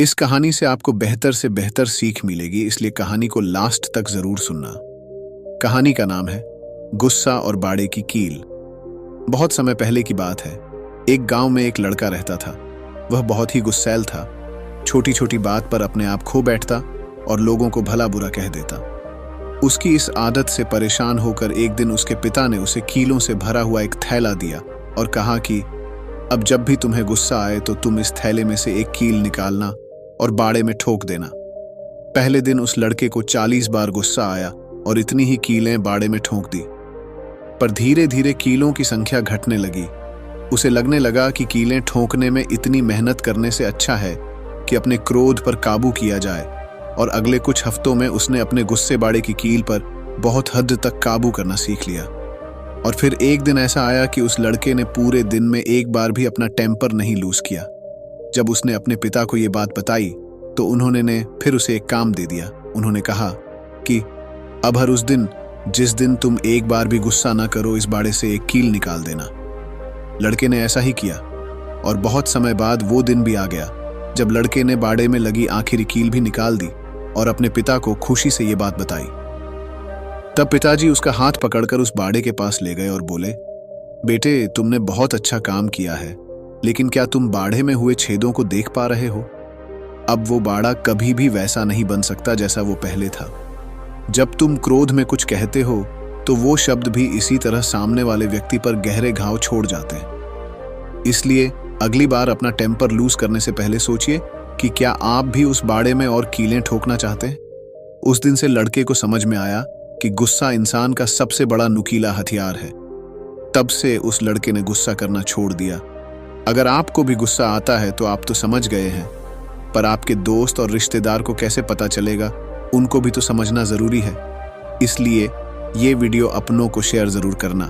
इस कहानी से आपको बेहतर से बेहतर सीख मिलेगी, इसलिए कहानी को लास्ट तक जरूर सुनना। कहानी का नाम है गुस्सा और बाड़े की कील। बहुत समय पहले की बात है। एक गांव में एक लड़का रहता था। वह बहुत ही गुस्सैल था। छोटी छोटी बात पर अपने आप खो बैठता और लोगों को भला बुरा कह देता। उसकी इस आदत से परेशान होकर एक दिन उसके पिता ने उसे कीलों से भरा हुआ एक थैला दिया और कहा कि अब जब भी तुम्हें गुस्सा आए तो तुम इस थैले में से एक कील निकालना और बाड़े में ठोक देना। पहले दिन उस लड़के को 40 बार गुस्सा आया और इतनी ही कीलें बाड़े में ठोक दी। पर धीरे धीरे कीलों की संख्या घटने लगी। उसे लगने लगा कि कीलें ठोकने में इतनी मेहनत करने से अच्छा है कि अपने क्रोध पर काबू किया जाए, और अगले कुछ हफ्तों में उसने अपने गुस्से बाड़े की कील पर बहुत हद तक काबू करना सीख लिया। और फिर एक दिन ऐसा आया कि उस लड़के ने पूरे दिन में एक बार भी अपना टेम्पर नहीं लूज किया। जब उसने अपने पिता को ये बात बताई तो उन्होंने फिर उसे एक काम दे दिया। उन्होंने कहा कि अब हर उस दिन जिस दिन तुम एक बार भी गुस्सा ना करो, इस बाड़े से एक कील निकाल देना। लड़के ने ऐसा ही किया और बहुत समय बाद वो दिन भी आ गया जब लड़के ने बाड़े में लगी आखिरी कील भी निकाल दी और अपने पिता को खुशी से ये बात बताई। तब पिताजी उसका हाथ पकड़कर उस बाड़े के पास ले गए और बोले, बेटे, तुमने बहुत अच्छा काम किया है, लेकिन क्या तुम बाड़े में हुए छेदों को देख पा रहे हो? अब वो बाड़ा कभी भी वैसा नहीं बन सकता जैसा वो पहले था। जब तुम क्रोध में कुछ कहते हो तो वो शब्द भी इसी तरह सामने वाले व्यक्ति पर गहरे घाव छोड़ जाते हैं। इसलिए अगली बार अपना टेम्पर लूज करने से पहले सोचिए कि क्या आप भी उस बाड़े में और कीलें ठोकना चाहते हैं। उस दिन से लड़के को समझ में आया कि गुस्सा इंसान का सबसे बड़ा नुकीला हथियार है। तब से उस लड़के ने गुस्सा करना छोड़ दिया। अगर आपको भी गुस्सा आता है तो आप तो समझ गए हैं, पर आपके दोस्त और रिश्तेदार को कैसे पता चलेगा? उनको भी तो समझना जरूरी है। इसलिए ये वीडियो अपनों को शेयर जरूर करना।